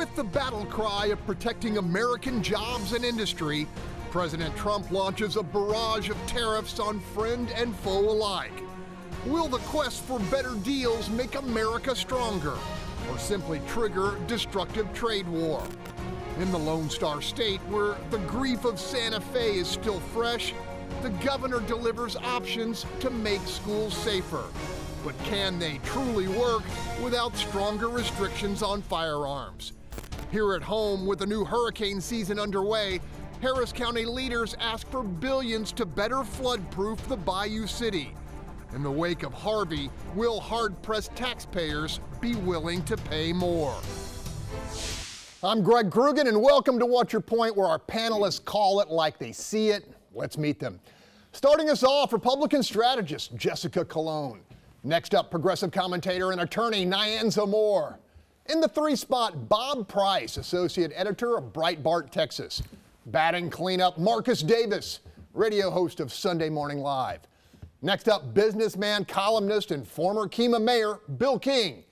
With the battle cry of protecting American jobs and industry, President Trump launches a barrage of tariffs on friend and foe alike. Will the quest for better deals make America stronger, or simply trigger destructive trade war? In the Lone Star State, where the grief of Santa Fe is still fresh, the governor delivers options to make schools safer. But can they truly work without stronger restrictions on firearms? Here at home, with the new hurricane season underway, Harris County leaders ask for billions to better flood-proof the Bayou City. In the wake of Harvey, will hard-pressed taxpayers be willing to pay more? I'm Greg Krugen, and welcome to What's Your Point, where our panelists call it like they see it. Let's meet them. Starting us off, Republican strategist Jessica Colon. Next up, progressive commentator and attorney Nyanza Moore. In the three spot, Bob Price, associate editor of Breitbart, Texas. Batting cleanup, Marcus Davis, radio host of Sunday Morning Live. Next up, businessman, columnist, and former Kemah mayor, Bill King.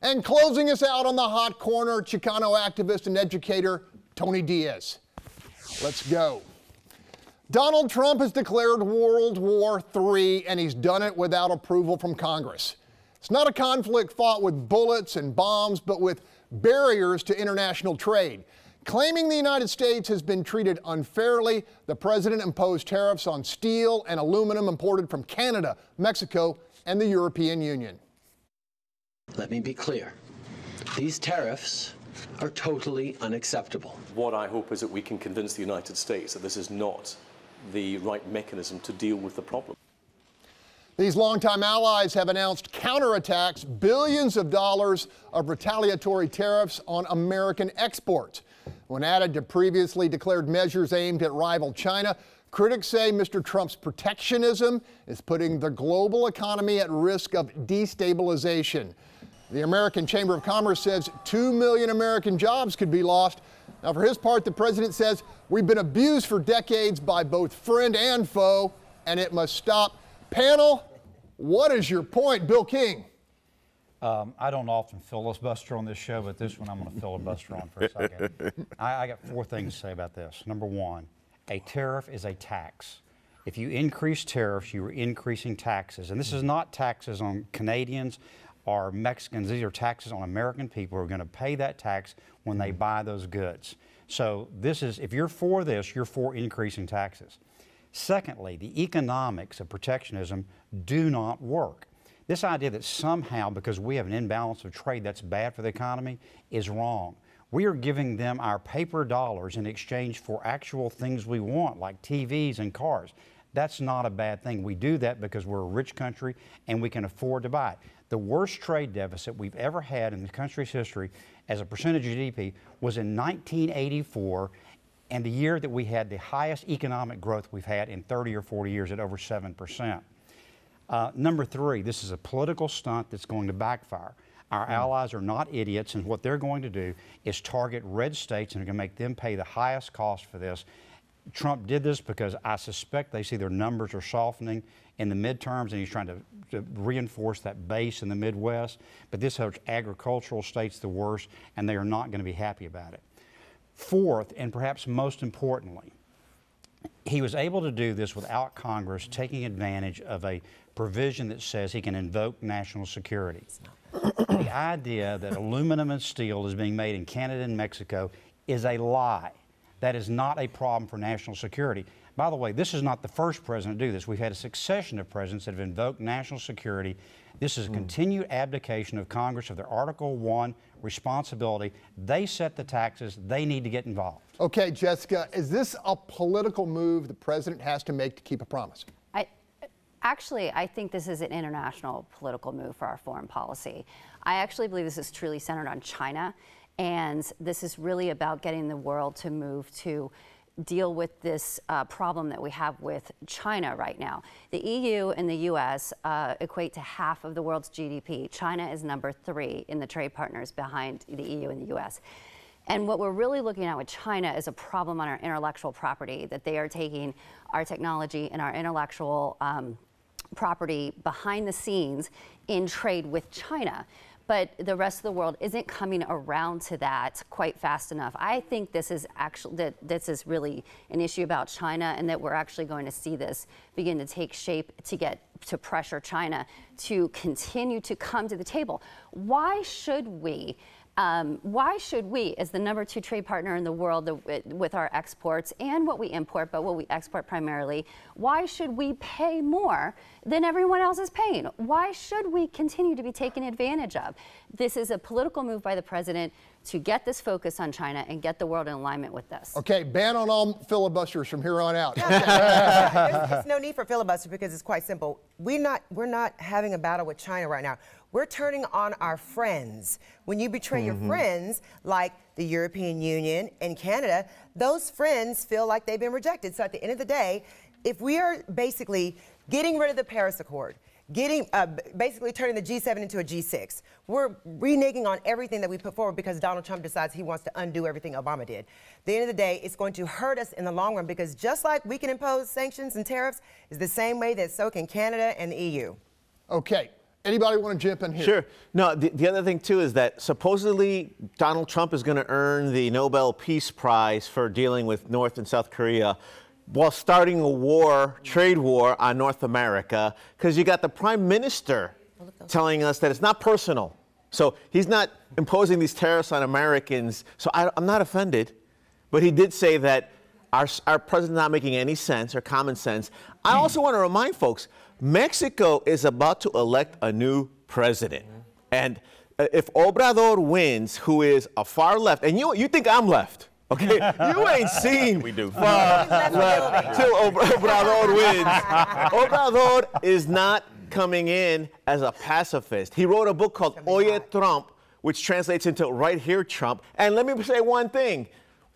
And closing us out on the hot corner, Chicano activist and educator, Tony Diaz. Let's go. Donald Trump has declared World War III, and he's done it without approval from Congress. It's not a conflict fought with bullets and bombs, but with barriers to international trade. Claiming the United States has been treated unfairly, the president imposed tariffs on steel and aluminum imported from Canada, Mexico, and the European Union. Let me be clear. These tariffs are totally unacceptable. What I hope is that we can convince the United States that this is not the right mechanism to deal with the problem. These longtime allies have announced counterattacks, billions of dollars of retaliatory tariffs on American exports. When added to previously declared measures aimed at rival China, critics say Mr. Trump's protectionism is putting the global economy at risk of destabilization. The American Chamber of Commerce says 2 million American jobs could be lost. Now, for his part, the president says we've been abused for decades by both friend and foe, and it must stop. Panel, what is your point? Bill King. I don't often filibuster on this show, but this one I'm going to filibuster on for a second. I got four things to say about this. Number one, a tariff is a tax. If you increase tariffs, you are increasing taxes. And this is not taxes on Canadians or Mexicans. These are taxes on American people who are going to pay that tax when they buy those goods. So this is, if you're for this, you're for increasing taxes. Secondly, the economics of protectionism do not work. This idea that somehow, because we have an imbalance of trade, that's bad for the economy is wrong. We are giving them our paper dollars in exchange for actual things we want, like TVs and cars. That's not a bad thing. We do that because we're a rich country and we can afford to buy it. The worst trade deficit we've ever had in the country's history as a percentage of GDP was in 1984, and the year that we had the highest economic growth we've had in 30 or 40 years at over 7%. Number three, this is a political stunt that's going to backfire. Our allies are not idiots, and what they're going to do is target red states and are going to make them pay the highest cost for this. Trump did this because I suspect they see their numbers are softening in the midterms, and he's trying to reinforce that base in the Midwest. But this hurts agricultural states the worst, and they are not going to be happy about it. Fourth, and perhaps most importantly, he was able to do this without Congress taking advantage of a provision that says he can invoke national security. The idea that aluminum and steel is being made in Canada and Mexico is a lie. That is not a problem for national security. By the way, this is not the first president to do this. We've had a succession of presidents that have invoked national security. This is a continued abdication of Congress of their Article I responsibility. They set the taxes. They need to get involved. Okay, Jessica, is this a political move the president has to make to keep a promise? Actually, I think this is an international political move for our foreign policy. I actually believe this is truly centered on China, and this is really about getting the world to move to deal with this problem that we have with China right now. The EU and the US equate to half of the world's GDP. China is number 3 in the trade partners behind the EU and the US. And what we're really looking at with China is a problem on our intellectual property, that they are taking our technology and our intellectual property behind the scenes in trade with China. but the rest of the world isn't coming around to that quite fast enough. I think this is this is really an issue about China, and that we're actually going to see this begin to take shape to pressure China to continue to come to the table. Why should we, as the #2 trade partner in the world with our exports and what we import, but what we export primarily, why should we pay more than everyone else is paying? Why should we continue to be taken advantage of? This is a political move by the president to get this focus on China and get the world in alignment with this. Okay, ban on all filibusters from here on out. There's no need for filibuster because it's quite simple. We're not having a battle with China right now. We're turning on our friends. When you betray your friends, like the European Union and Canada, those friends feel like they've been rejected. So at the end of the day, if we are basically getting rid of the Paris Accord, basically turning the G7 into a G6. We're reneging on everything that we put forward because Donald Trump decides he wants to undo everything Obama did. At the end of the day, it's going to hurt us in the long run because just like we can impose sanctions and tariffs, is the same way that so can Canada and the EU. Okay. Anybody want to jump in here? Sure. No, the other thing, too, is that supposedly Donald Trump is going to earn the Nobel Peace Prize for dealing with North and South Korea while starting a war, trade war on North America, because you got the Prime Minister telling us that it's not personal. So he's not imposing these tariffs on Americans. So I'm not offended. But he did say that our president's not making any sense or common sense. I also want to remind folks, Mexico is about to elect a new president. And if Obrador wins, who is a far left, and you think I'm left, okay? You ain't seen far left till Obrador wins. Obrador is not coming in as a pacifist. He wrote a book called Oye Trump, which translates into Right Here Trump. And let me say one thing.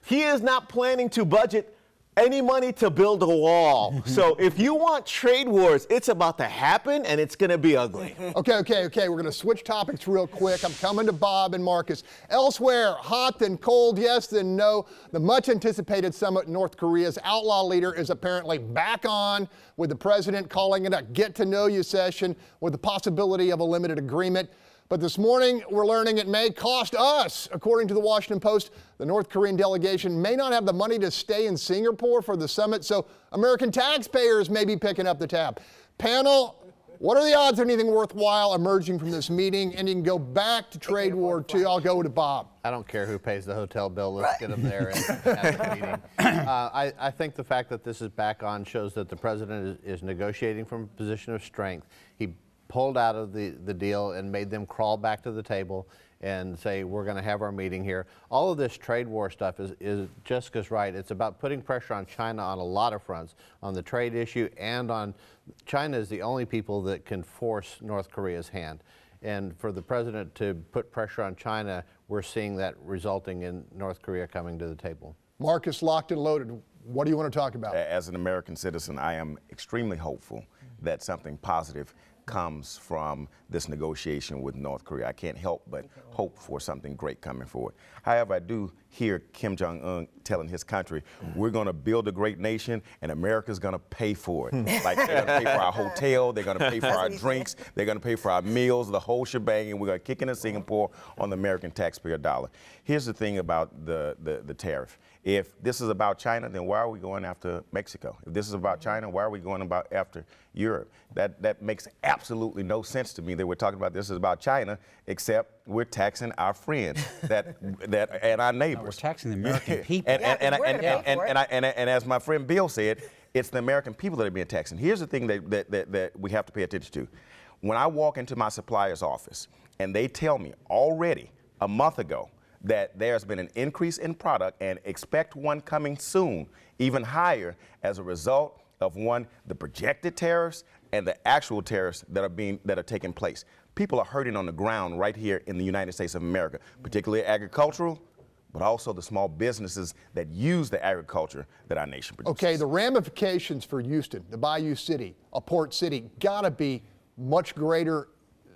He is not planning to budget any money to build a wall. So if you want trade wars, it's about to happen, and it's going to be ugly. Okay. We're going to switch topics real quick. I'm coming to Bob and Marcus. Elsewhere, hot then cold, yes then no. The much-anticipated summit in North Korea's outlaw leader is apparently back on, with the president calling it a get-to-know-you session with the possibility of a limited agreement. But this morning, we're learning it may cost us. According to the Washington Post, the North Korean delegation may not have the money to stay in Singapore for the summit, so American taxpayers may be picking up the tab. Panel, what are the odds of anything worthwhile emerging from this meeting? And you can go back to trade war too. I'll go to Bob. I don't care who pays the hotel bill. Let's get them there and have the meeting. I think the fact that this is back on shows that the president is negotiating from a position of strength. He pulled out of the deal and made them crawl back to the table and say, we're going to have our meeting here. All of this trade war stuff is Jessica's right. It's about putting pressure on China on a lot of fronts, on the trade issue and on China is the only people that can force North Korea's hand. And for the president to put pressure on China, we're seeing that resulting in North Korea coming to the table. Marcus, locked and loaded. What do you want to talk about? As an American citizen, I am extremely hopeful that something positive comes from this negotiation with North Korea. I can't help but hope for something great coming forward. However, I do hear Kim Jong-un telling his country, we're going to build a great nation and America's going to pay for it. Like they're going to pay for our hotel, they're going to pay for our drinks, they're going to pay for our meals, the whole shebang, and we're going to kick into Singapore on the American taxpayer dollar. Here's the thing about the tariff. If this is about China, then why are we going after Mexico? If this is about China, why are we going after Europe? That makes absolutely no sense to me that we're talking about this is about China, except we're taxing our friends and our neighbors. We're taxing the American people. And as my friend Bill said, it's the American people that are being taxed. And here's the thing that we have to pay attention to. When I walk into my supplier's office and they tell me already a month ago that there's been an increase in product and expect one coming soon, even higher, as a result of the projected tariffs and the actual tariffs that are taking place. People are hurting on the ground right here in the United States of America, particularly agricultural, but also the small businesses that use the agriculture that our nation produces. Okay, the ramifications for Houston, the Bayou City, a port city, gotta be much greater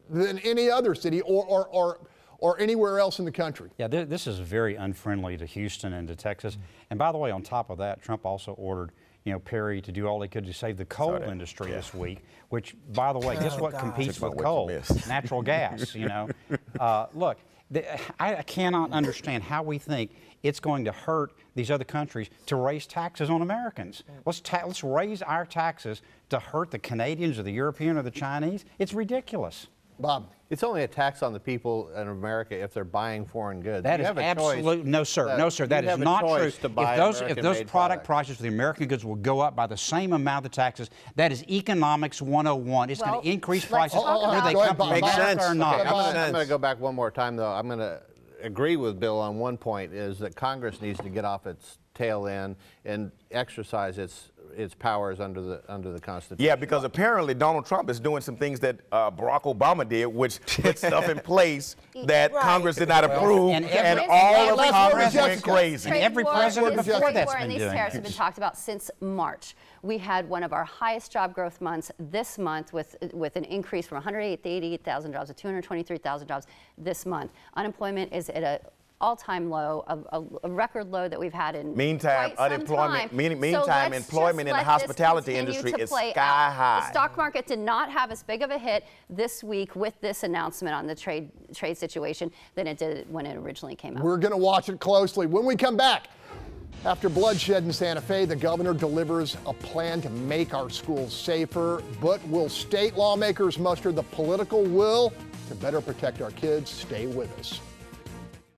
than any other city or anywhere else in the country. Yeah, this is very unfriendly to Houston and to Texas. And by the way, on top of that, Trump also ordered Perry to do all he could to save the coal industry this week, which, by the way, guess what competes with coal? Natural gas, Look, I cannot understand how we think it's going to hurt these other countries to raise taxes on Americans. Let's raise our taxes to hurt the Canadians or the European or the Chinese. It's ridiculous. Bob, it's only a tax on the people in America if they're buying foreign goods. That is absolute no, sir. No, sir. That is not true. If those product prices for the American goods will go up by the same amount of taxes, that is economics 101. It's going to increase prices whether they come from America or not. I'm going to go back one more time, though. I'm going to agree with Bill on one point, is that Congress needs to get off its tail end and exercise its powers under the Constitution. Yeah, because apparently Donald Trump is doing some things that Barack Obama did, which put stuff in place that Congress did not approve, and all of Congress went crazy. And every president before that's been doing. These tariffs have been talked about since March. We had one of our highest job growth months this month with an increase from 188,000 jobs to 223,000 jobs this month. Unemployment is at a all-time low, a record low that we've had in meantime, employment in the hospitality industry is sky high. The stock market did not have as big of a hit this week with this announcement on the trade situation than it did when it originally came out. We're going to watch it closely. When we come back, after bloodshed in Santa Fe, the governor delivers a plan to make our schools safer. But will state lawmakers muster the political will to better protect our kids? Stay with us.